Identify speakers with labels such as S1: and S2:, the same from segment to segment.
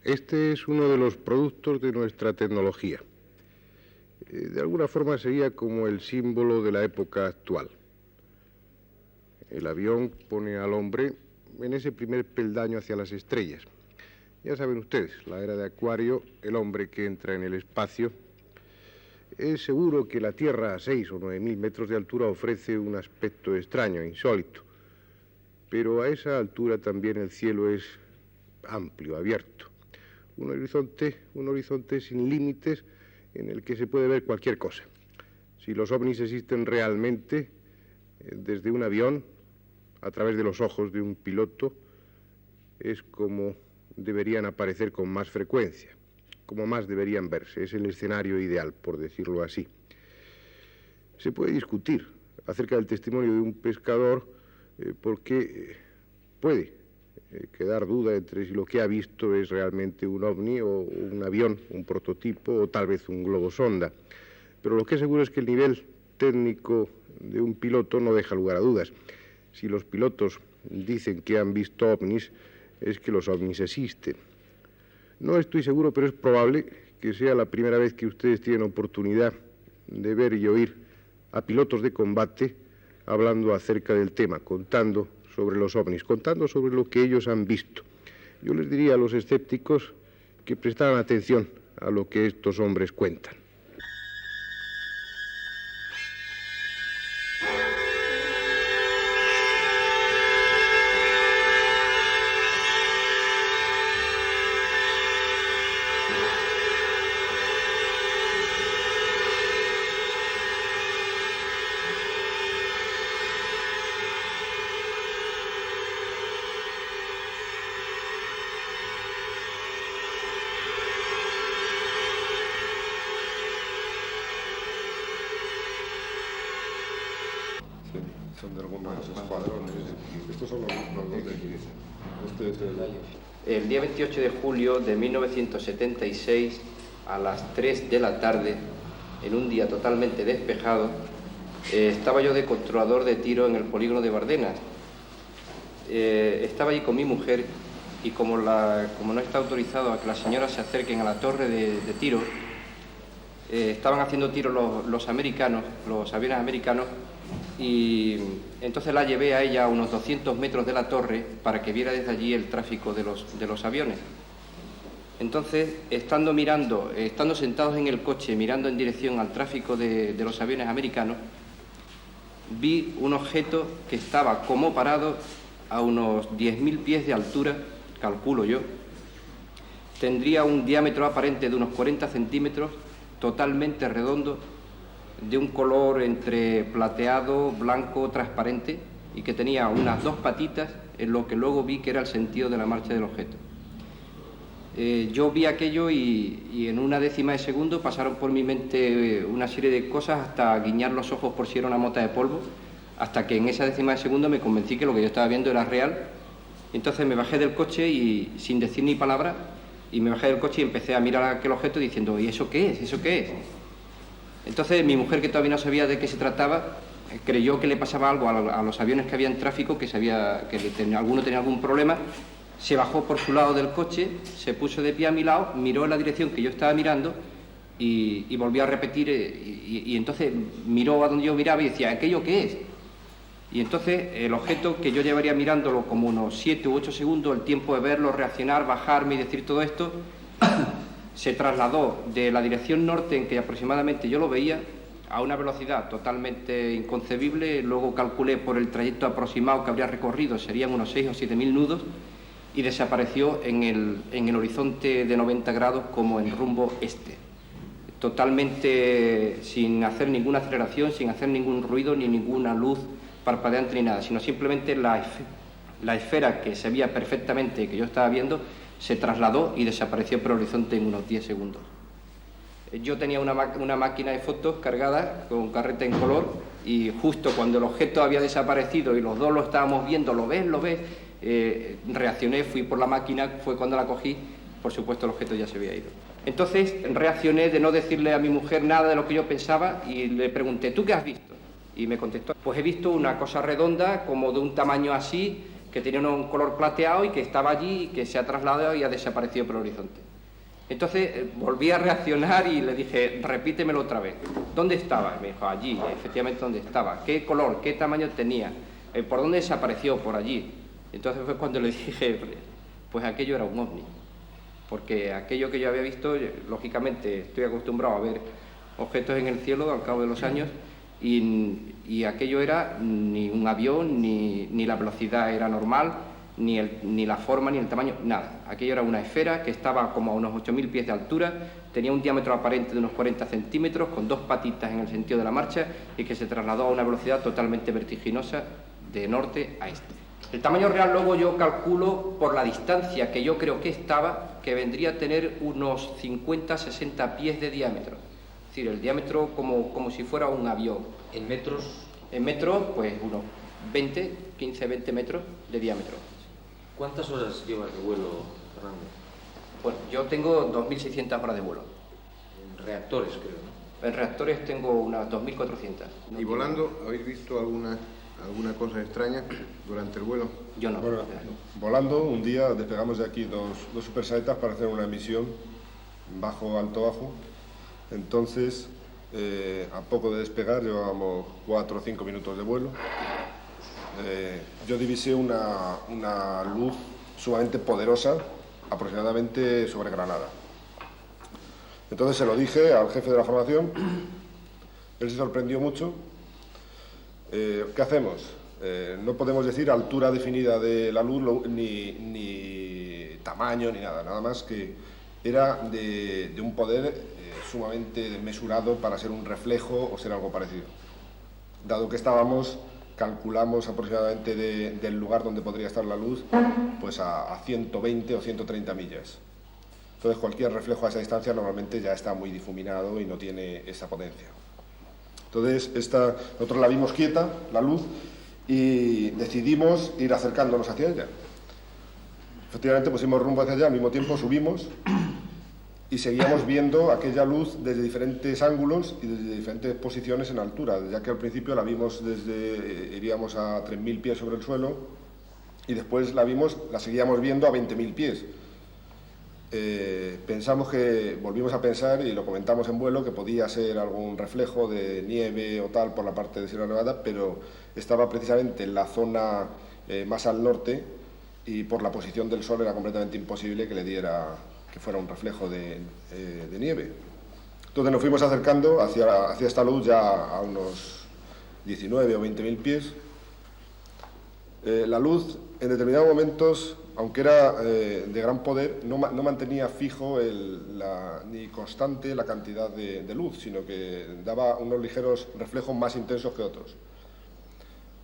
S1: Este es uno de los productos de nuestra tecnología. De alguna forma sería como el símbolo de la época actual. El avión pone al hombre en ese primer peldaño hacia las estrellas. Ya saben ustedes, la era de Acuario, el hombre que entra en el espacio. Es seguro que la Tierra a 6 o 9.000 metros de altura ofrece un aspecto extraño, insólito. Pero a esa altura también el cielo es amplio, abierto. Un horizonte sin límites en el que se puede ver cualquier cosa. Si los ovnis existen realmente, desde un avión, a través de los ojos de un piloto, es como deberían aparecer con más frecuencia, como más deberían verse. Es el escenario ideal, por decirlo así. Se puede discutir acerca del testimonio de un pescador porque puede quedar duda entre si lo que ha visto es realmente un ovni o un avión, un prototipo o tal vez un globo sonda. Pero lo que es seguro es que el nivel técnico de un piloto no deja lugar a dudas. Si los pilotos dicen que han visto ovnis, es que los ovnis existen. No estoy seguro, pero es probable que sea la primera vez que ustedes tienen oportunidad de ver y oír a pilotos de combate hablando acerca del tema, contando sobre los ovnis, contando sobre lo que ellos han visto. Yo les diría a los escépticos que prestaran atención a lo que estos hombres cuentan.
S2: Son de algunos escuadrones. Estos son los de aquí. Este es
S3: el día 28 de julio de 1976, a las 3 de la tarde, en un día totalmente despejado, estaba yo de controlador de tiro en el polígono de Bardenas. Estaba allí con mi mujer y como no está autorizado a que las señoras se acerquen a la torre de tiro, estaban haciendo tiro los americanos, los aviones americanos, y entonces la llevé a ella a unos 200 metros de la torre para que viera desde allí el tráfico de los aviones. Entonces, estando sentados en el coche, mirando en dirección al tráfico de los aviones americanos, vi un objeto que estaba como parado a unos 10.000 pies de altura, calculo yo. Tendría un diámetro aparente de unos 40 centímetros, totalmente redondo, de un color entre plateado, blanco, transparente, y que tenía unas 2 patitas, en lo que luego vi que era el sentido de la marcha del objeto. Yo vi aquello y en una décima de segundo pasaron por mi mente una serie de cosas hasta guiñar los ojos por si era una mota de polvo, hasta que en esa décima de segundo me convencí que lo que yo estaba viendo era real. Entonces me bajé del coche y sin decir ni palabra, y me bajé del coche y empecé a mirar aquel objeto diciendo: ¿y eso qué es? ¿Eso qué es? Entonces mi mujer, que todavía no sabía de qué se trataba, creyó que le pasaba algo a los aviones que había en tráfico, que alguno tenía algún problema. Se bajó por su lado del coche, se puso de pie a mi lado, miró en la dirección que yo estaba mirando y volvió a repetir, y entonces miró a donde yo miraba y decía: ¿aquello qué es? Y entonces el objeto, que yo llevaría mirándolo como unos 7 u 8 segundos, el tiempo de verlo, reaccionar, bajarme y decir todo esto, se trasladó de la dirección norte en que aproximadamente yo lo veía a una velocidad totalmente inconcebible. Luego calculé por el trayecto aproximado que habría recorrido, serían unos 6 o 7.000 nudos, y desapareció en el horizonte de 90 grados como en rumbo este, totalmente sin hacer ninguna aceleración, sin hacer ningún ruido ni ninguna luz parpadeante ni nada, sino simplemente la la esfera que se veía perfectamente, que yo estaba viendo, se trasladó y desapareció por el horizonte en unos 10 segundos. Yo tenía una máquina de fotos cargada con carrete en color y justo cuando el objeto había desaparecido y los dos lo estábamos viendo, lo ves, reaccioné, fui por la máquina, fue cuando la cogí, por supuesto el objeto ya se había ido. Entonces reaccioné de no decirle a mi mujer nada de lo que yo pensaba y le pregunté, ¿tú qué has visto? Y me contestó, pues he visto una cosa redonda como de un tamaño así, que tenía un color plateado y que estaba allí y que se ha trasladado y ha desaparecido por el horizonte. Entonces volví a reaccionar y le dije, repítemelo otra vez. ¿Dónde estaba? Y me dijo, allí, efectivamente, ¿dónde estaba? ¿Qué color? ¿Qué tamaño tenía? ¿Por dónde desapareció? Por allí. Entonces fue cuando le dije, pues aquello era un ovni. Porque aquello que yo había visto, lógicamente estoy acostumbrado a ver objetos en el cielo al cabo de los años y aquello era ni un avión, ni la velocidad era normal, ni la forma, ni el tamaño, nada. Aquello era una esfera que estaba como a unos 8.000 pies de altura, tenía un diámetro aparente de unos 40 centímetros, con 2 patitas en el sentido de la marcha y que se trasladó a una velocidad totalmente vertiginosa de norte a este. El tamaño real luego yo calculo por la distancia que yo creo que estaba, que vendría a tener unos 50-60 pies de diámetro. Es decir, el diámetro como si fuera un avión.
S4: ¿En metros?
S3: En metros, pues unos 15-20 metros de diámetro.
S4: ¿Cuántas horas llevas de vuelo, Fernando?
S3: Bueno, yo tengo 2.600 horas de vuelo.
S4: En reactores, creo, ¿no?
S3: En reactores tengo unas 2.400.
S2: ¿Y volando habéis visto alguna cosa extraña durante el vuelo?
S3: Yo no.
S5: Bueno, volando, un día despegamos de aquí dos supersaetas para hacer una misión bajo, alto, bajo. Entonces, a poco de despegar, llevábamos 4 o 5 minutos de vuelo. Yo divisé una luz sumamente poderosa, aproximadamente sobre Granada. Entonces se lo dije al jefe de la formación, él se sorprendió mucho. ¿Qué hacemos? No podemos decir altura definida de la luz, ni tamaño, ni nada más que era de un poder sumamente mesurado para ser un reflejo o ser algo parecido. Dado que calculamos aproximadamente del lugar donde podría estar la luz, pues a 120 o 130 millas. Entonces cualquier reflejo a esa distancia normalmente ya está muy difuminado y no tiene esa potencia. Entonces nosotros la vimos quieta, la luz, y decidimos ir acercándonos hacia ella. Efectivamente pusimos rumbo hacia allá, al mismo tiempo subimos y seguíamos viendo aquella luz desde diferentes ángulos y desde diferentes posiciones en altura, ya que al principio la vimos iríamos a 3.000 pies sobre el suelo y después la seguíamos viendo a 20.000 pies. Volvimos a pensar y lo comentamos en vuelo que podía ser algún reflejo de nieve o tal por la parte de Sierra Nevada, pero estaba precisamente en la zona más al norte y por la posición del sol era completamente imposible que fuera un reflejo de nieve. Entonces nos fuimos acercando hacia esta luz ya a unos 19 o 20.000 pies. La luz en determinados momentos, aunque era de gran poder, no mantenía fijo ni constante la cantidad de luz, sino que daba unos ligeros reflejos más intensos que otros.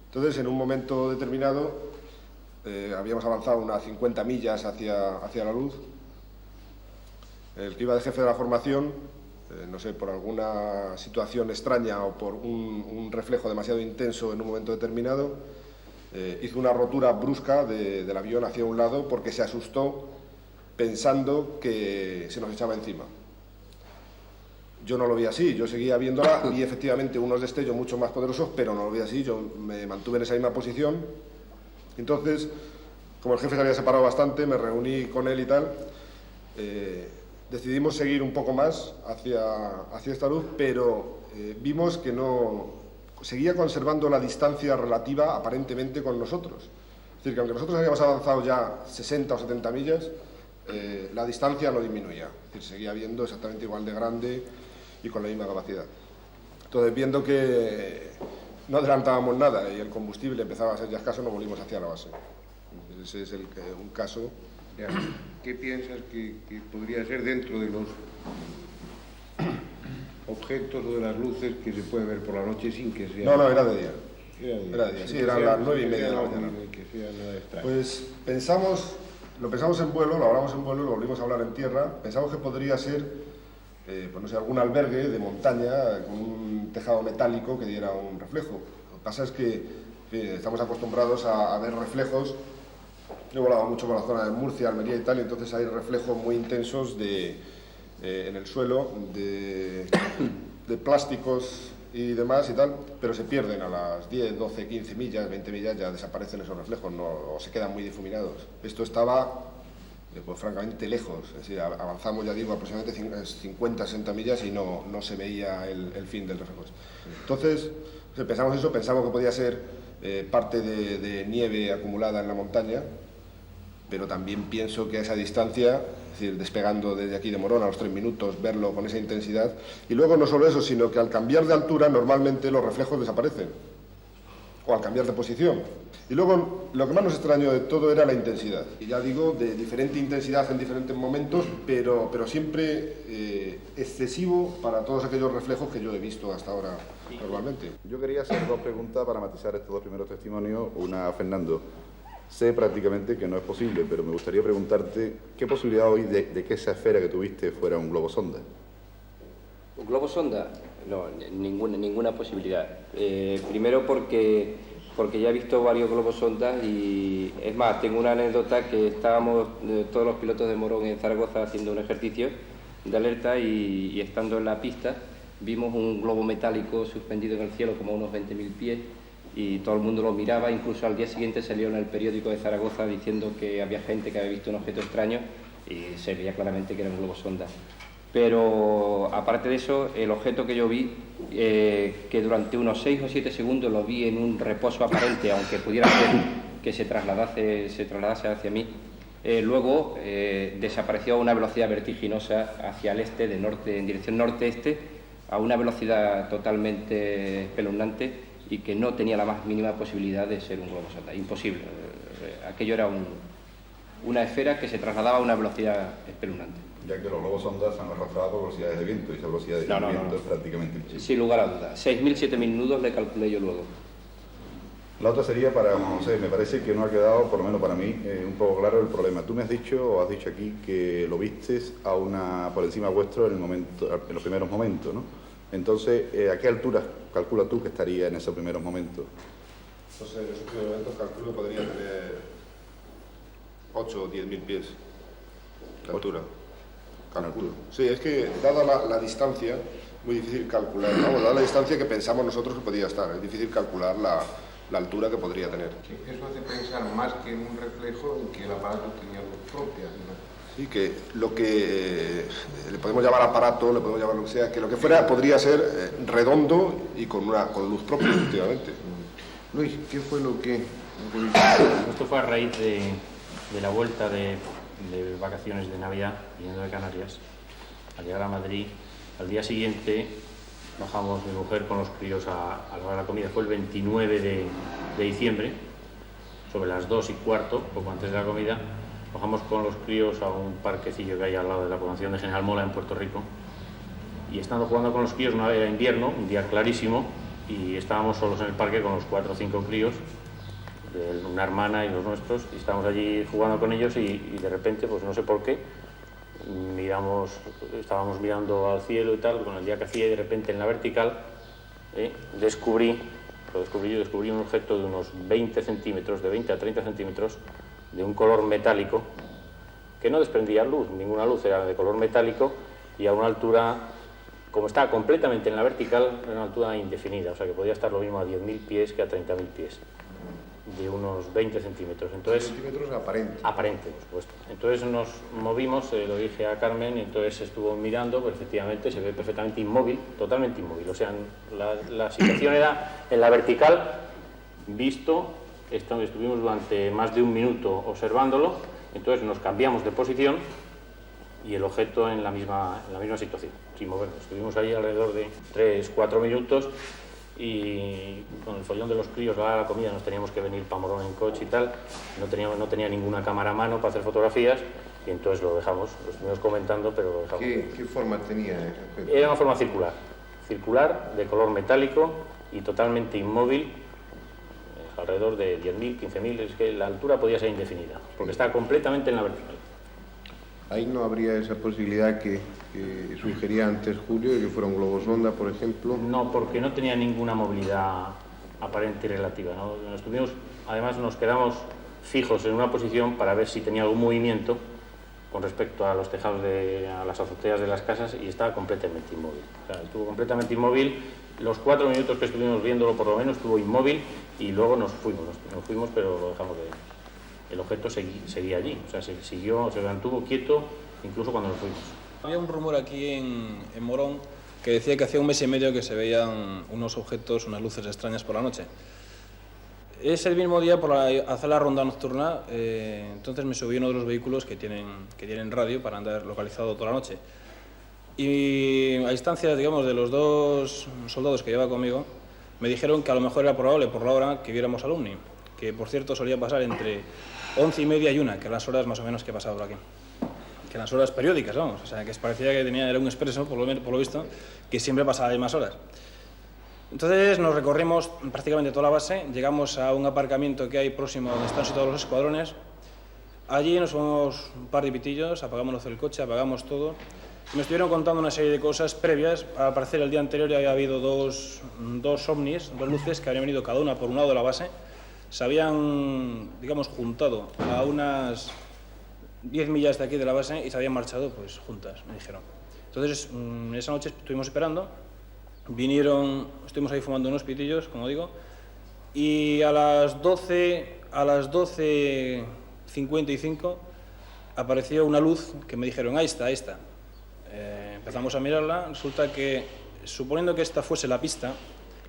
S5: Entonces, en un momento determinado, habíamos avanzado unas 50 millas hacia la luz. El que iba de jefe de la formación, no sé, por alguna situación extraña o por un reflejo demasiado intenso en un momento determinado, hizo una rotura brusca del avión hacia un lado porque se asustó pensando que se nos echaba encima. Yo no lo vi así, yo seguía viéndola, vi efectivamente unos destellos mucho más poderosos, pero no lo vi así, yo me mantuve en esa misma posición. Entonces, como el jefe se había separado bastante, me reuní con él y tal, decidimos seguir un poco más hacia esta luz, pero vimos que seguía conservando la distancia relativa aparentemente con nosotros. Es decir, que aunque nosotros habíamos avanzado ya 60 o 70 millas, la distancia no disminuía. Es decir, seguía viendo exactamente igual de grande y con la misma capacidad. Entonces, viendo que no adelantábamos nada y el combustible empezaba a ser ya escaso, nos volvimos hacia la base. Ese es un caso.
S1: ¿Qué piensas que podría ser dentro de los objetos o de las luces que se puede ver por la noche sin que sea...?
S5: No, era de día. Era día, sí, eran las 9:30 de la mañana. Pues lo pensamos en vuelo, lo hablamos en vuelo, lo volvimos a hablar en tierra. Pensamos que podría ser, pues no sé, algún albergue de montaña con un tejado metálico que diera un reflejo. Lo que pasa es que estamos acostumbrados a ver reflejos. Yo he volado mucho por la zona de Murcia, Almería y tal, y entonces hay reflejos muy intensos en el suelo de plásticos y demás y tal, pero se pierden a las 10, 12, 15 millas, 20 millas, ya desaparecen esos reflejos, o se quedan muy difuminados. Esto estaba, pues francamente, lejos, es decir, avanzamos, ya digo, aproximadamente 50, 60 millas y no se veía el fin del reflejo. Entonces, pensamos eso, pensamos que podía ser parte de nieve acumulada en la montaña, pero también pienso que a esa distancia, es decir, despegando desde aquí de Morón a los 3 minutos, verlo con esa intensidad, y luego no solo eso, sino que al cambiar de altura normalmente los reflejos desaparecen, o al cambiar de posición. Y luego lo que más nos extrañó de todo era la intensidad, y ya digo, de diferente intensidad en diferentes momentos, pero siempre excesivo para todos aquellos reflejos que yo he visto hasta ahora normalmente.
S6: Yo quería hacer 2 preguntas para matizar estos 2 primeros testimonios, una a Fernando. Sé prácticamente que no es posible, pero me gustaría preguntarte qué posibilidad hoy de que esa esfera que tuviste fuera un globo sonda.
S3: ¿Un globo sonda? No, ninguna posibilidad. Primero porque ya he visto varios globos sondas y es más, tengo una anécdota que estábamos todos los pilotos de Morón en Zaragoza haciendo un ejercicio de alerta y estando en la pista vimos un globo metálico suspendido en el cielo como a unos 20.000 pies. Y todo el mundo lo miraba, incluso al día siguiente salió en el periódico de Zaragoza diciendo que había gente que había visto un objeto extraño y se veía claramente que era un globo sonda. Pero aparte de eso, el objeto que yo vi, que durante unos 6 o 7 segundos lo vi en un reposo aparente, aunque pudiera ser que se trasladase hacia mí, luego desapareció a una velocidad vertiginosa hacia el este, en dirección norte-este, a una velocidad totalmente espeluznante, y que no tenía la más mínima posibilidad de ser un globo sonda. Imposible. Aquello era una esfera que se trasladaba a una velocidad espeluznante.
S6: Ya que los globos sondas se han arrastrado por velocidades de viento, y esa velocidad de viento es prácticamente imposible.
S3: Sin lugar a dudas. 6.000, 7.000 nudos le calculé yo luego.
S6: La otra sería para, no sé, me parece que no ha quedado, por lo menos para mí, un poco claro el problema. Tú me has dicho aquí que lo vistes por encima vuestro en los primeros momentos, ¿no? Entonces, ¿a qué altura calculas tú que estaría en esos primeros momentos?
S5: Entonces, en esos primeros momentos calculo que podría tener 8 o 10.000 pies de altura. Calculo. Sí, es que dada la distancia, muy difícil calcular. Vamos, dada la distancia que pensamos nosotros que podía estar, es difícil calcular la altura que podría tener.
S2: Eso hace pensar más que en un reflejo en que el aparato tenía luz propia, ¿no?
S5: Sí, que lo que le podemos llamar aparato, le podemos llamar lo que sea, que lo que fuera podría ser redondo y con luz propia, efectivamente.
S2: Luis, ¿qué fue lo que...?
S7: Esto fue a raíz de la vuelta de vacaciones de Navidad, viniendo de Canarias, al llegar a Madrid. Al día siguiente bajamos mi mujer con los críos a la hora de la comida. Fue el 29 de diciembre, sobre las 2:15, poco antes de la comida. Bajamos con los críos a un parquecillo que hay al lado de la población de General Mola en Puerto Rico, y estando jugando con los críos, era invierno, un día clarísimo, y estábamos solos en el parque con los 4 o 5 críos, una hermana y los nuestros, y estábamos allí jugando con ellos y de repente, pues no sé por qué, estábamos mirando al cielo y tal, con el día que hacía, y de repente en la vertical descubrí un objeto de unos 20 centímetros, de 20 a 30 centímetros, de un color metálico, que no desprendía luz, ninguna luz, era de color metálico, y a una altura, como estaba completamente en la vertical, era una altura indefinida, o sea que podía estar lo mismo a 10.000 pies que a 30.000 pies, de unos 20 centímetros. Entonces,
S2: centímetros aparente.
S7: Aparente, por supuesto. Entonces nos movimos, lo dije a Carmen, y entonces estuvo mirando, pero efectivamente se ve perfectamente inmóvil, totalmente inmóvil, o sea, la situación era en la vertical, visto. Estuvimos durante más de 1 minuto observándolo, entonces nos cambiamos de posición y el objeto en la misma situación, sin movernos. Estuvimos ahí alrededor de 3-4 minutos y con el follón de los críos, a la comida, nos teníamos que venir para Morón en coche y tal, no tenía ninguna cámara a mano para hacer fotografías, y entonces lo dejamos, lo estuvimos comentando, pero lo dejamos.
S2: ¿Qué forma tenía?
S7: Era una forma circular, de color metálico y totalmente inmóvil, alrededor de 10.000, 15.000, es que la altura podía ser indefinida, porque está completamente en la vertical.
S1: Ahí no habría esa posibilidad que sugería antes Julio, de que fuera un globo sonda, por ejemplo.
S7: No, porque no tenía ninguna movilidad aparente y relativa, ¿no? Además nos quedamos fijos en una posición para ver si tenía algún movimiento con respecto a los tejados, a las azoteas de las casas, y estaba completamente inmóvil. O sea, estuvo completamente inmóvil. Los 4 minutos que estuvimos viéndolo, por lo menos, estuvo inmóvil, y luego nos fuimos, pero lo dejamos de ver. El objeto seguía allí, o sea, se mantuvo quieto incluso cuando nos fuimos.
S8: Había un rumor aquí en Morón que decía que hacía 1 mes y medio que se veían unos objetos, unas luces extrañas por la noche. Ese mismo día, por hacer la ronda nocturna, entonces me subí a uno de los vehículos que tienen radio para andar localizado toda la noche. Y a instancias, digamos, de los 2 soldados que llevaba conmigo, me dijeron que a lo mejor era probable, por la hora, que viéramos al ovni, que por cierto solía pasar entre 11:30 y 1, que eran las horas más o menos que pasaba por aquí. Que eran las horas periódicas, vamos, o sea, que parecía que era un expreso, por lo visto, que siempre pasaba de más horas. Entonces nos recorrimos prácticamente toda la base, llegamos a un aparcamiento que hay próximo a donde están situados los escuadrones. Allí nos fuimos un par de pitillos, apagamos luz del coche, apagamos todo. Me estuvieron contando una serie de cosas previas. Al parecer el día anterior ya había habido dos ovnis, 2 luces que habían venido cada una por un lado de la base. Se habían, digamos, juntado a unas 10 millas de aquí de la base y se habían marchado pues juntas, me dijeron. Entonces esa noche estuvimos esperando. Vinieron, estuvimos ahí fumando unos pitillos, como digo, y a las 12:55 apareció una luz que me dijeron, ahí está. Empezamos a mirarla, resulta que, suponiendo que esta fuese la pista,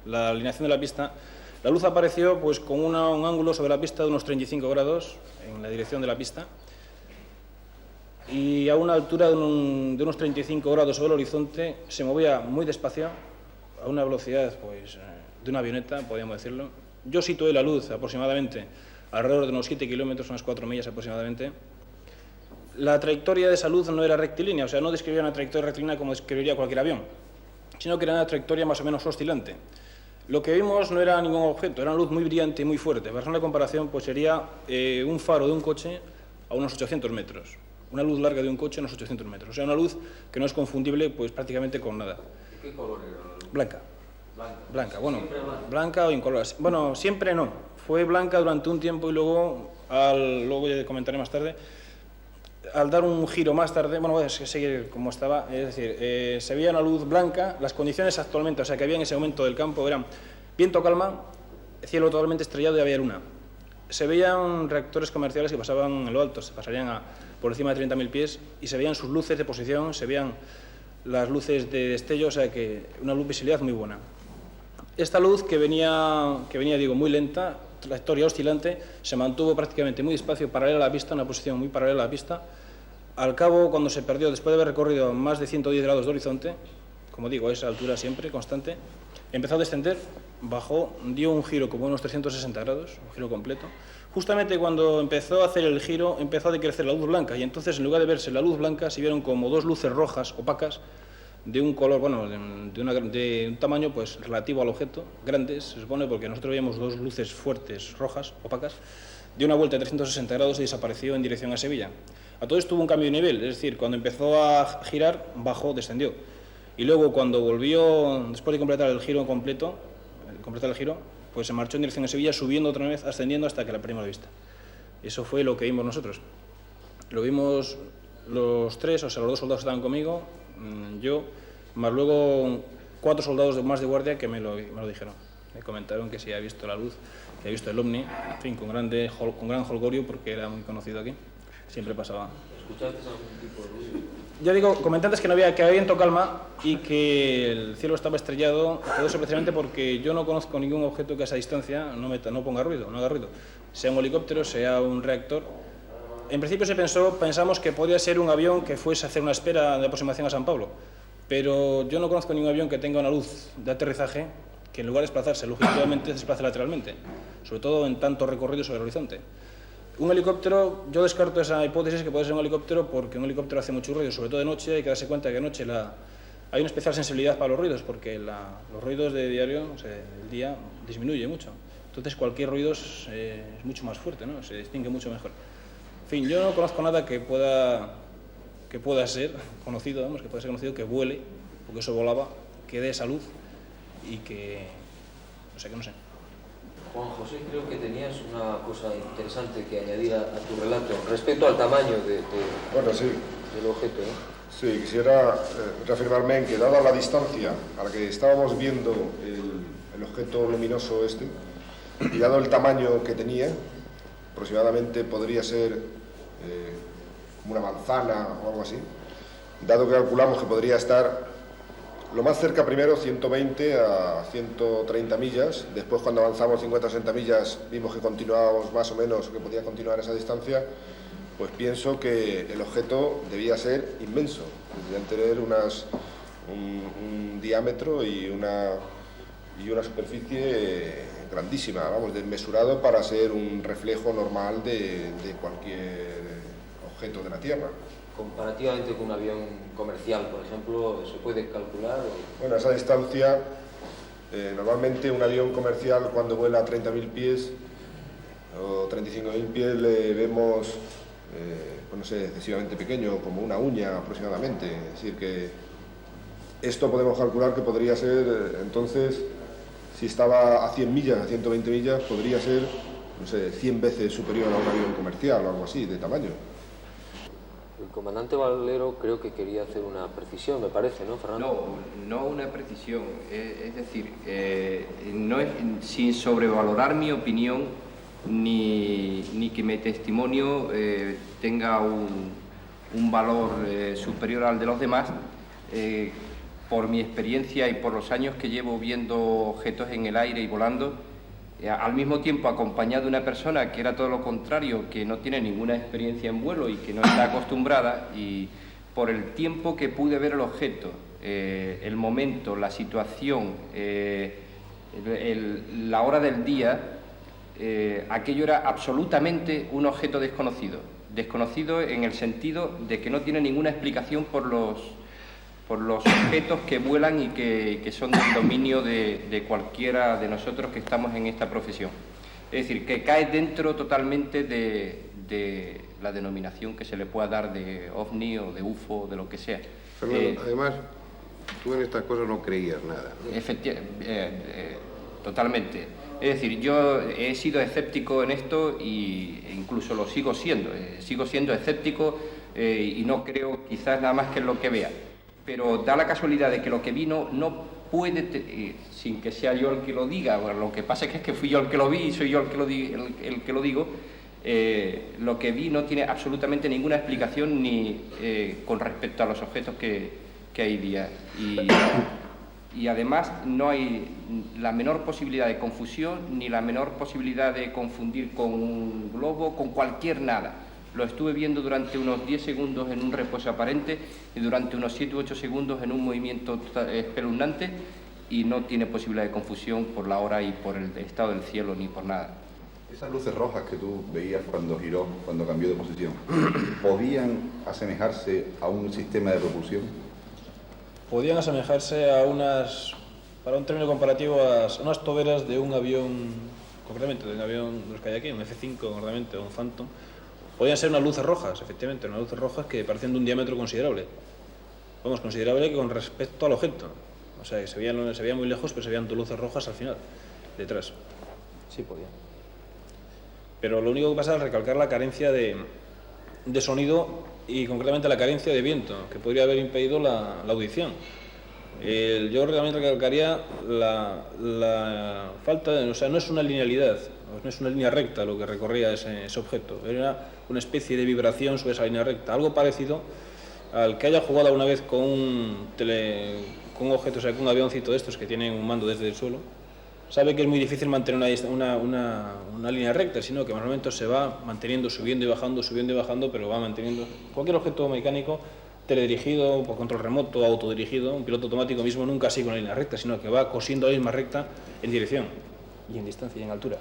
S8: la alineación de la pista, la luz apareció pues con un ángulo sobre la pista de unos 35 grados en la dirección de la pista, y a una altura de unos 35 grados sobre el horizonte. Se movía muy despacio, a una velocidad pues de una avioneta, podríamos decirlo. Yo situé la luz aproximadamente alrededor de unos 7 kilómetros, unas 4 millas aproximadamente. La trayectoria de esa luz no era rectilínea, o sea, no describía una trayectoria rectilínea como describiría cualquier avión, sino que era una trayectoria más o menos oscilante. Lo que vimos no era ningún objeto, era una luz muy brillante y muy fuerte. Para hacer una comparación, pues sería un faro de un coche a unos 800 metros. Una luz larga de un coche a unos 800 metros. O sea, una luz que no es confundible pues prácticamente con nada.
S4: ¿Qué color era la luz?
S8: Blanca. Blanca, bueno,
S4: ¿Siempre blanca?
S8: Blanca o incolora. Bueno, siempre no. Fue blanca durante un tiempo y luego ya comentaré más tarde, al dar un giro más tarde, bueno, voy a seguir como estaba, es decir, se veía una luz blanca. Las condiciones actualmente, o sea, que había en ese momento del campo, eran viento calma, cielo totalmente estrellado y había luna. Se veían reactores comerciales que pasaban en lo alto, se pasarían por encima de 30.000 pies, y se veían sus luces de posición, se veían las luces de destello, o sea, que una luz visibilidad muy buena. Esta luz que venía digo, muy lenta, trayectoria oscilante, se mantuvo prácticamente muy despacio, paralela a la pista, una posición muy paralela a la pista. Al cabo, cuando se perdió, después de haber recorrido más de 110 grados de horizonte, como digo, a esa altura siempre, constante, empezó a descender, bajó, dio un giro como unos 360 grados, un giro completo. Justamente cuando empezó a hacer el giro, empezó a decrecer la luz blanca, y entonces, en lugar de verse la luz blanca, se vieron como 2 luces rojas, opacas, de un color, bueno, de un tamaño pues relativo al objeto, grandes, se supone, porque nosotros veíamos 2 luces fuertes, rojas, opacas, dio una vuelta de 360 grados y desapareció en dirección a Sevilla. A todo esto hubo un cambio de nivel, es decir, cuando empezó a girar, bajó, descendió. Y luego, cuando volvió, después de completar el giro completo, pues se marchó en dirección a Sevilla, subiendo otra vez, ascendiendo hasta que la perdimos de vista. Eso fue lo que vimos nosotros. Lo vimos los 3, o sea, los 2 soldados estaban conmigo, yo, más luego 4 soldados más de guardia que me lo dijeron. Me comentaron que si había visto la luz, que había visto el ovni, en fin, con gran jolgorio, porque era muy conocido aquí, siempre pasaba.
S4: ¿Escuchaste algún tipo de ruido?
S8: Ya digo, comenté antes que había viento calma y que el cielo estaba estrellado, todo eso precisamente porque yo no conozco ningún objeto que a esa distancia no ponga ruido, no haga ruido, sea un helicóptero, sea un reactor. En principio pensamos que podría ser un avión que fuese a hacer una espera de aproximación a San Pablo, pero yo no conozco ningún avión que tenga una luz de aterrizaje que en lugar de desplazarse longitudinalmente se desplace lateralmente, sobre todo en tanto recorrido sobre el horizonte. Un helicóptero, yo descarto esa hipótesis que puede ser un helicóptero porque un helicóptero hace mucho ruido, sobre todo de noche. Hay que darse cuenta que de noche hay una especial sensibilidad para los ruidos, porque los ruidos de diario, o sea, el día, disminuye mucho. Entonces cualquier ruido es mucho más fuerte, ¿no? Se distingue mucho mejor. En fin, yo no conozco nada que pueda ser conocido, vamos, que pueda ser conocido, que vuele, porque eso volaba, que dé esa luz y que no sé.
S4: Juan José, creo que tenías una cosa interesante que añadir a tu relato respecto al tamaño
S5: Bueno, sí.
S4: del objeto, ¿no?
S5: Sí, quisiera reafirmarme en que, dada la distancia a la que estábamos viendo el objeto luminoso este, y dado el tamaño que tenía, aproximadamente podría ser como una manzana o algo así, dado que calculamos que podría estar lo más cerca primero 120 a 130 millas, después cuando avanzamos 50 o 60 millas vimos que continuábamos más o menos, que podía continuar esa distancia, pues pienso que el objeto debía ser inmenso, debían tener un diámetro y una superficie grandísima, vamos, desmesurado para ser un reflejo normal de cualquier objeto de la Tierra.
S4: Comparativamente con un avión comercial, por ejemplo, ¿se puede calcular?
S5: Bueno, a esa distancia, normalmente un avión comercial cuando vuela a 30.000 pies o 35.000 pies le vemos, no sé, excesivamente pequeño, como una uña aproximadamente. Es decir, que esto podemos calcular que podría ser, entonces, si estaba a 100 millas, a 120 millas, podría ser, no sé, 100 veces superior a un avión comercial o algo así, de tamaño.
S4: El comandante Valero creo que quería hacer una precisión, me parece, ¿no, Fernando?
S3: No una precisión, es decir, no es, sin sobrevalorar mi opinión ni que mi testimonio tenga un valor superior al de los demás, por mi experiencia y por los años que llevo viendo objetos en el aire y volando, al mismo tiempo acompañado de una persona que era todo lo contrario, que no tiene ninguna experiencia en vuelo y que no está acostumbrada, y por el tiempo que pude ver el objeto, el momento, la situación, la hora del día, aquello era absolutamente un objeto desconocido. Desconocido en el sentido de que no tiene ninguna explicación por los objetos que vuelan y que son del dominio de cualquiera de nosotros que estamos en esta profesión. Es decir, que cae dentro totalmente de la denominación que se le pueda dar de ovni o de UFO o de lo que sea.
S1: Fernando, además, tú en estas cosas no creías nada, ¿no?
S3: Totalmente. Es decir, yo he sido escéptico en esto e incluso lo sigo siendo. Sigo siendo escéptico y no creo quizás nada más que en lo que vea. Pero da la casualidad de que lo que vi no puede, sin que sea yo el que lo diga, bueno, lo que pasa es que fui yo el que lo vi y soy yo el que lo digo, lo que vi no tiene absolutamente ninguna explicación ni con respecto a los objetos que hay día. Y además no hay la menor posibilidad de confusión ni la menor posibilidad de confundir con un globo, con cualquier nada. Lo estuve viendo durante unos 10 segundos en un reposo aparente y durante unos 7 u 8 segundos en un movimiento espeluznante, y no tiene posibilidad de confusión por la hora y por el estado del cielo ni por nada.
S6: Esas luces rojas que tú veías cuando giró, cuando cambió de posición, ¿podían asemejarse a un sistema de propulsión?
S8: Podían asemejarse a para un término comparativo, a unas toberas de un avión, concretamente de un avión de los que hay aquí, un F-5 concretamente, o un Phantom. Podían ser unas luces rojas, efectivamente, unas luces rojas que parecían de un diámetro considerable. Vamos, considerable con respecto al objeto. O sea, que se veían muy lejos, pero se veían dos luces rojas al final, detrás. Sí, podían. Pero lo único que pasa es recalcar la carencia de sonido y concretamente la carencia de viento, que podría haber impedido la audición. Yo realmente recalcaría la falta de... O sea, no es una linealidad, no es una línea recta lo que recorría ese objeto. Era una especie de vibración sobre esa línea recta, algo parecido al que haya jugado alguna vez con un objeto, o sea, con un avioncito de estos que tienen un mando desde el suelo. Sabe que es muy difícil mantener una línea recta, sino que normalmente se va manteniendo, subiendo y bajando, pero va manteniendo. Cualquier objeto mecánico teledirigido, por control remoto, autodirigido, un piloto automático mismo nunca sigue una línea recta, sino que va cosiendo la misma recta en dirección y en distancia y en altura.